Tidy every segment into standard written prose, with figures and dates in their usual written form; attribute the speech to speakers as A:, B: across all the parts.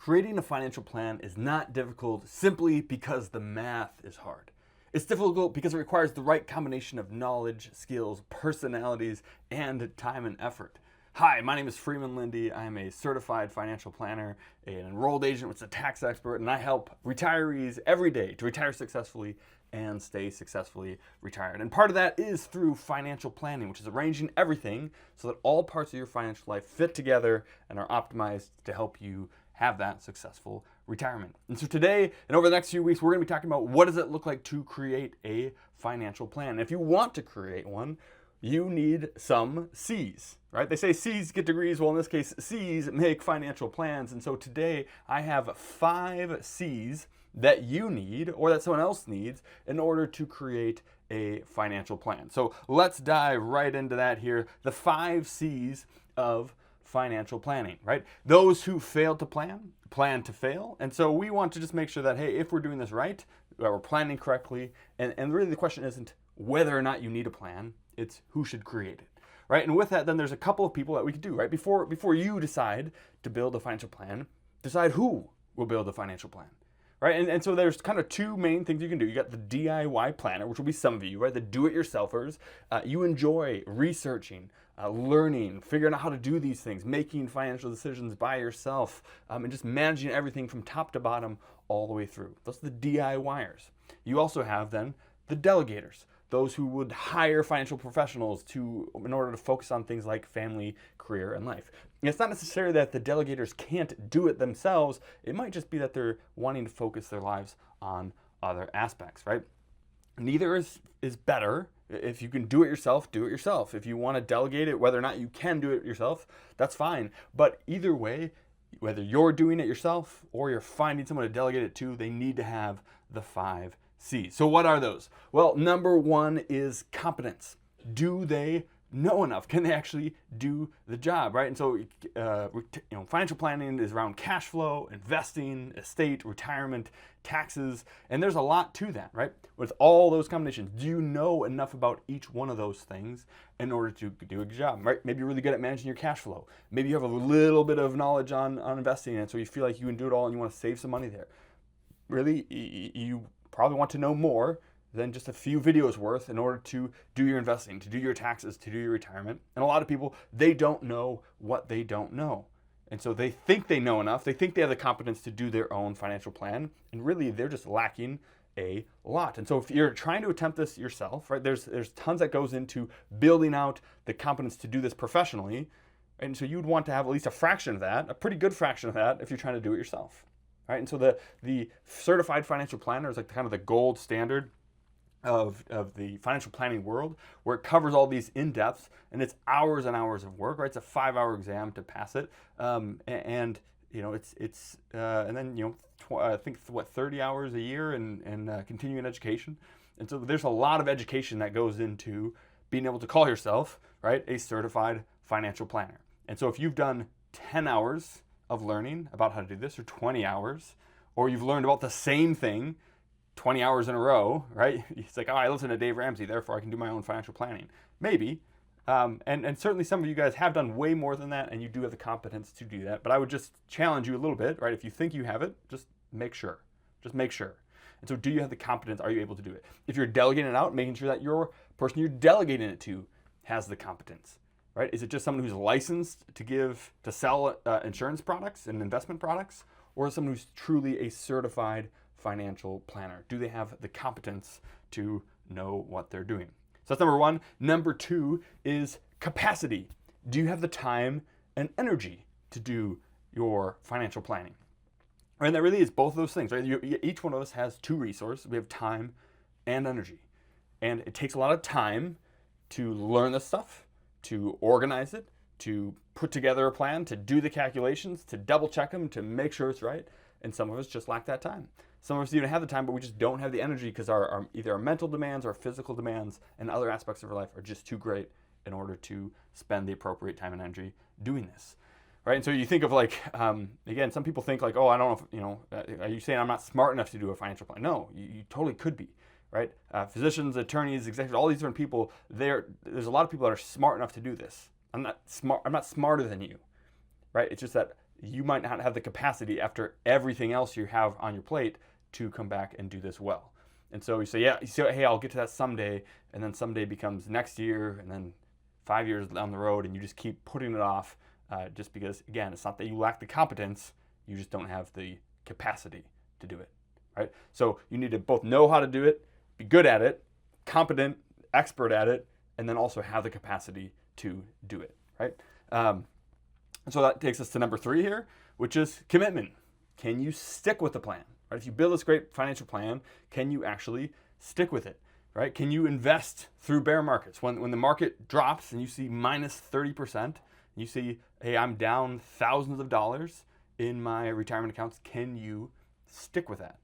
A: Creating a financial plan is not difficult simply because the math is hard. It's difficult because it requires the right combination of knowledge, skills, personalities, and time and effort. Hi, my name is Freeman Linde. I am a certified financial planner, an enrolled agent, which is a tax expert, and I help retirees every day to retire successfully and stay successfully retired. And part of that is through financial planning, which is arranging everything so that all parts of your financial life fit together and are optimized to help you have that successful retirement. And so today and over the next few weeks, we're going to be talking about what does it look like to create a financial plan. And if you want to create one, you need some C's, right? They say C's get degrees. Well, in this case, C's make financial plans. And so today I have 5 C's that you need or that someone else needs in order to create a financial plan. So let's dive right into that here. The 5 C's of financial planning, right? Those who fail to plan to fail. And so we want to just make sure that, hey, if we're doing this right, that we're planning correctly. And really the question isn't whether or not you need a plan, it's who should create it, right? And with that, then there's a couple of people that we could do, right? Before you decide to build a financial plan, decide who will build a financial plan, right? And so there's kind of 2 main things you can do. You got the DIY planner, which will be some of you, right? The do-it-yourselfers. You enjoy researching, learning, figuring out how to do these things, making financial decisions by yourself, and just managing everything from top to bottom all the way through. Those are the DIYers. You also have then the delegators, those who would hire financial professionals in order to focus on things like family, career, and life. And it's not necessarily that the delegators can't do it themselves. It might just be that they're wanting to focus their lives on other aspects, right? Neither is better. If you can do it yourself, do it yourself. If you want to delegate it, whether or not you can do it yourself, that's fine. But either way, whether you're doing it yourself or you're finding someone to delegate it to, they need to have the 5 C's. So what are those? Well, number 1 is competence. Do they know enough? Can they actually do the job, right? And so, financial planning is around cash flow, investing, estate, retirement, taxes, and there's a lot to that, right? With all those combinations, do you know enough about each one of those things in order to do a good job, right? Maybe you're really good at managing your cash flow. Maybe you have a little bit of knowledge on investing, and so you feel like you can do it all and you want to save some money there. Really, you probably want to know more than just a few videos worth in order to do your investing, to do your taxes, to do your retirement. And a lot of people, they don't know what they don't know. And so they think they know enough. They think they have the competence to do their own financial plan. And really, they're just lacking a lot. And so if you're trying to attempt this yourself, right, there's tons that goes into building out the competence to do this professionally. And so you'd want to have at least a fraction of that, a pretty good fraction of that, if you're trying to do it yourself. Right? And so the certified financial planner is like kind of the gold standard of the financial planning world, where it covers all these in-depths, and it's hours and hours of work, right? It's a 5-hour exam to pass it, and then I think 30 hours a year in continuing education, and so there's a lot of education that goes into being able to call yourself, right, a certified financial planner. And so if you've done 10 hours of learning about how to do this, or 20 hours, or you've learned about the same thing 20 hours in a row, right? It's like, oh, I listen to Dave Ramsey, therefore I can do my own financial planning. Maybe. And certainly some of you guys have done way more than that, and you do have the competence to do that. But I would just challenge you a little bit, right? If you think you have it, just make sure. Just make sure. And so do you have the competence? Are you able to do it? If you're delegating it out, making sure that your person you're delegating it to has the competence, right? Is it just someone who's licensed to sell insurance products and investment products? Or is someone who's truly a certified financial planner? Do they have the competence to know what they're doing? So that's number 1. Number 2 is capacity. Do you have the time and energy to do your financial planning? And that really is both of those things, right? Each one of us has 2 resources. We have time and energy. And it takes a lot of time to learn this stuff, to organize it, to put together a plan, to do the calculations, to double check them, to make sure it's right. And some of us just lack that time. Some of us even have the time, but we just don't have the energy because either our mental demands, our physical demands, and other aspects of our life are just too great in order to spend the appropriate time and energy doing this, right? And so you think of again, some people think like, oh, I don't know if, are you saying I'm not smart enough to do a financial plan? No, you totally could be, right? Physicians, attorneys, executives, all these different people, there's a lot of people that are smart enough to do this. I'm not smarter than you, right? It's just that you might not have the capacity after everything else you have on your plate to come back and do this well. And so you say, hey, I'll get to that someday, and then someday becomes next year, and then 5 years down the road, and you just keep putting it off just because, again, it's not that you lack the competence, you just don't have the capacity to do it, right? So you need to both know how to do it, be good at it, competent, expert at it, and then also have the capacity to do it, right? And so that takes us to number 3 here, which is commitment. Can you stick with the plan? Right? If you build this great financial plan, can you actually stick with it? Right? Can you invest through bear markets? When the market drops and you see minus 30%, you see, hey, I'm down thousands of dollars in my retirement accounts, can you stick with that?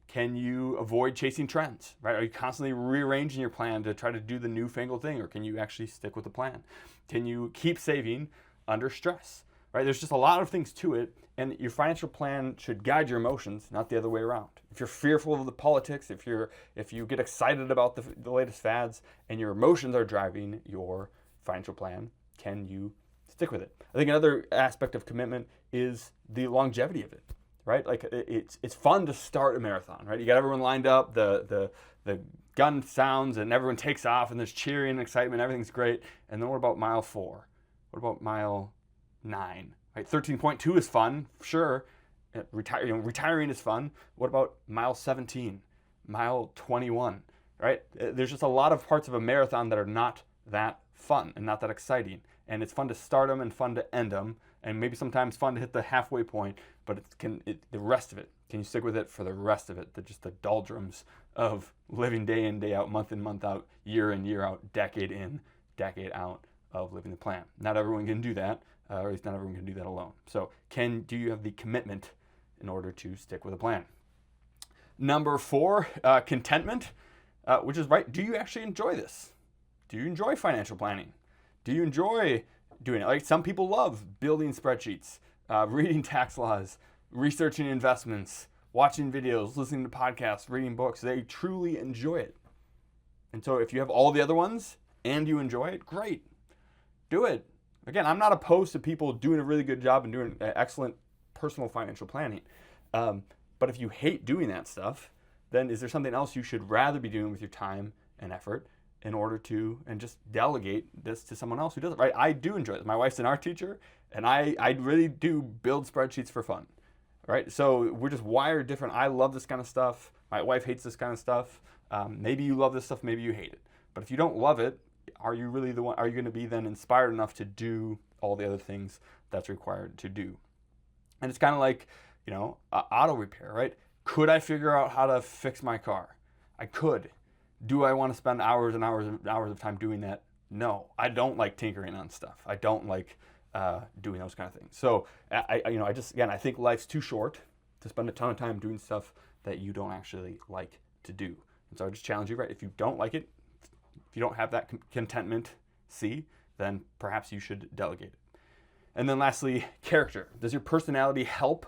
A: Can you avoid chasing trends? Right? Are you constantly rearranging your plan to try to do the newfangled thing, or can you actually stick with the plan? Can you keep saving under stress? Right? There's just a lot of things to it, and your financial plan should guide your emotions, not the other way around. If you're fearful of the politics, if you get excited about the latest fads, and your emotions are driving your financial plan, can you stick with it? I think another aspect of commitment is the longevity of it. Right? Like it's fun to start a marathon, right? You got everyone lined up, the gun sounds, and everyone takes off, and there's cheering and excitement, everything's great. And then what about mile 4? What about mile 9? Right? 13.2 is fun, sure. Retiring is fun. What about mile 17, mile 21? Right? There's just a lot of parts of a marathon that are not that fun and not that exciting. And it's fun to start them and fun to end them, and maybe sometimes fun to hit the halfway point. But the rest of it, can you stick with it for the rest of it? Just the doldrums of living day in, day out, month in, month out, year in, year out, decade in, decade out of living the plan. Not everyone can do that, or at least not everyone can do that alone. So do you have the commitment in order to stick with a plan? Number 4, contentment, which is right. Do you actually enjoy this? Do you enjoy financial planning? Do you enjoy doing it? Like some people love building spreadsheets, reading tax laws, researching investments, watching videos, listening to podcasts, reading books. They truly enjoy it. And so if you have all the other ones and you enjoy it, great. Do it. Again, I'm not opposed to people doing a really good job and doing excellent personal financial planning. But if you hate doing that stuff, then is there something else you should rather be doing with your time and effort in order to, and just delegate this to someone else who does it, right? I do enjoy this. My wife's an art teacher, and I really do build spreadsheets for fun, right? So we're just wired different. I love this kind of stuff. My wife hates this kind of stuff. Maybe you love this stuff, maybe you hate it. But if you don't love it, are you really the one? Are you going to be then inspired enough to do all the other things that's required to do? And it's kind of like, auto repair, right? Could I figure out how to fix my car? I could. Do I want to spend hours and hours and hours of time doing that? No, I don't like tinkering on stuff. I don't like doing those kind of things. So I think life's too short to spend a ton of time doing stuff that you don't actually like to do. And so I just challenge you, right? If you don't like it, if you don't have that contentment, then perhaps you should delegate it. And then lastly, character. Does your personality help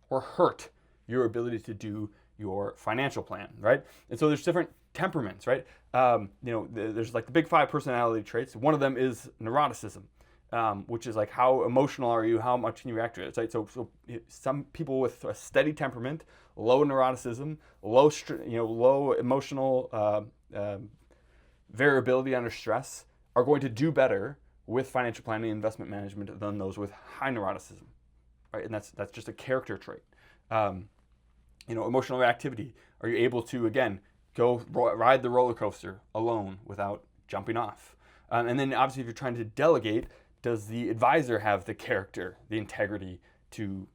A: or hurt your ability to do your financial plan, right? And so there's different temperaments, right? There's like the big 5 personality traits. One of them is neuroticism, which is like how emotional are you? How much can you react to it? It's like, so some people with a steady temperament, low neuroticism, low emotional variability under stress are going to do better with financial planning and investment management than those with high neuroticism, right? And that's just a character trait. Emotional reactivity. Are you able to, again, go ride the roller coaster alone without jumping off? And then obviously if you're trying to delegate, does the advisor have the character, the integrity to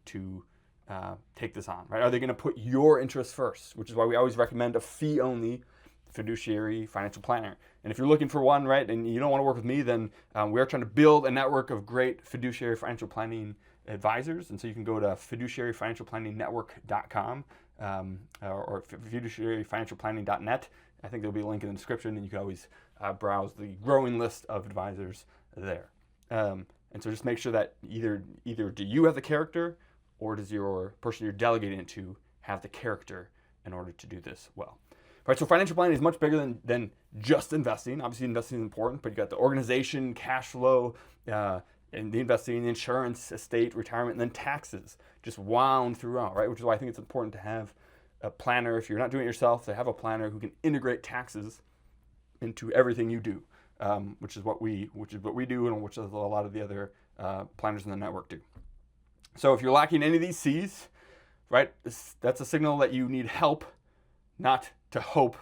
A: take this on, right? Are they going to put your interests first? Which is why we always recommend a fee-only fiduciary financial planner. And if you're looking for one, right, and you don't want to work with me, then we're trying to build a network of great fiduciary financial planning advisors. And so you can go to fiduciaryfinancialplanningnetwork.com or fiduciaryfinancialplanning.net. I think there'll be a link in the description, and you can always browse the growing list of advisors there. And so just make sure that either do you have the character, or does your person you're delegating it to have the character in order to do this well. Right, so financial planning is much bigger than just investing. Obviously, investing is important, but you got the organization, cash flow, And the investing, the insurance, estate, retirement, and then taxes just wound throughout, right? Which is why I think it's important to have a planner. If you're not doing it yourself, to have a planner who can integrate taxes into everything you do, which is what we do, and which is a lot of the other planners in the network do. So if you're lacking any of these C's, right, that's a signal that you need help, not to hope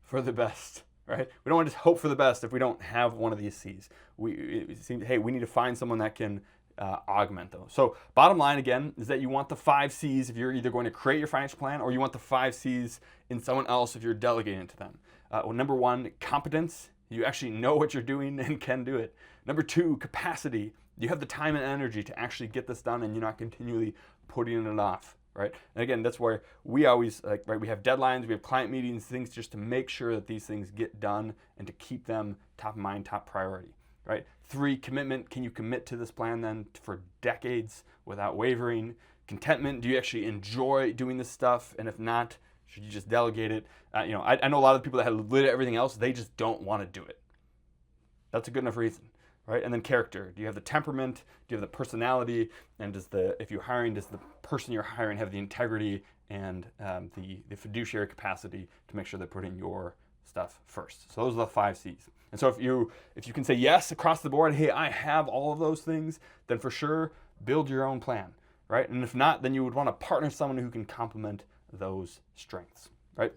A: for the best, right? We don't want to just hope for the best if we don't have one of these C's. We need to find someone that can augment those. So bottom line, again, is that you want the 5 C's if you're either going to create your financial plan, or you want the 5 C's in someone else if you're delegating to them. Number 1, competence. You actually know what you're doing and can do it. Number 2, capacity. You have the time and energy to actually get this done, and you're not continually putting it off, right? And again, that's where we always, we have deadlines, we have client meetings, things just to make sure that these things get done and to keep them top of mind, top priority, right? 3, commitment. Can you commit to this plan then for decades without wavering? Contentment. Do you actually enjoy doing this stuff? And if not, should you just delegate it? I know a lot of people that have lit everything else, they just don't want to do it. That's a good enough reason, right? And then character. Do you have the temperament? Do you have the personality? And does the person you're hiring have the integrity and the fiduciary capacity to make sure they're putting your stuff first? So those are the 5 C's. And so if you can say yes across the board, hey, I have all of those things, then for sure build your own plan, right? And if not, then you would want to partner with someone who can complement those strengths, right?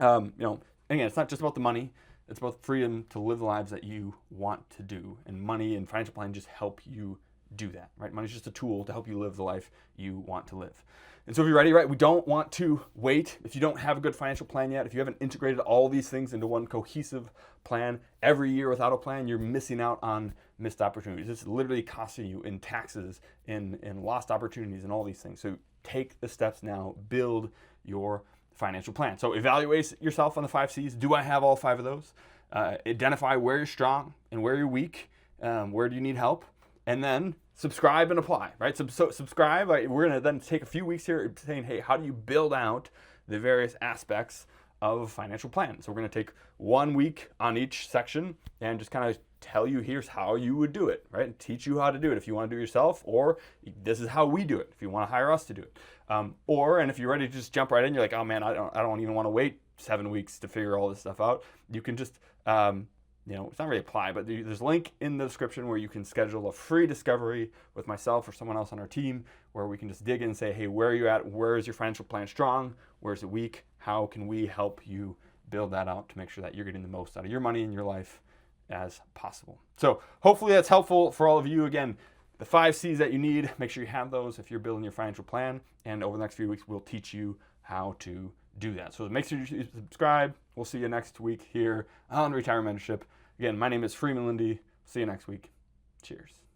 A: Again, it's not just about the money. It's about freedom to live the lives that you want to do. And money and financial planning just help you do that, right? Money is just a tool to help you live the life you want to live. And so if you're ready, right, we don't want to wait. If you don't have a good financial plan yet, if you haven't integrated all these things into one cohesive plan every year without a plan, you're missing out on missed opportunities. It's literally costing you in taxes, in lost opportunities, and all these things. So take the steps now, build your financial plan. So evaluate yourself on the 5 C's. Do I have all 5 of those? Identify where you're strong and where you're weak. Where do you need help? And then subscribe and apply, right? So subscribe. We're going to then take a few weeks here saying, hey, how do you build out the various aspects of a financial plan? So we're going to take 1 week on each section and just kind of tell you here's how you would do it, right? And teach you how to do it if you want to do it yourself, or this is how we do it if you want to hire us to do it. And if you're ready to just jump right in, you're like, oh man, I don't even want to wait 7 weeks to figure all this stuff out. You can just, it's not really apply, but there's a link in the description where you can schedule a free discovery with myself or someone else on our team, where we can just dig in and say, hey, where are you at? Where is your financial plan strong? Where is it weak? How can we help you build that out to make sure that you're getting the most out of your money and your life as possible? So hopefully that's helpful for all of you. Again, the 5 C's that you need, make sure you have those if you're building your financial plan. And over the next few weeks, we'll teach you how to do that. So make sure you subscribe. We'll see you next week here on Retirement Mentorship. Again, my name is Freeman Linde. See you next week. Cheers.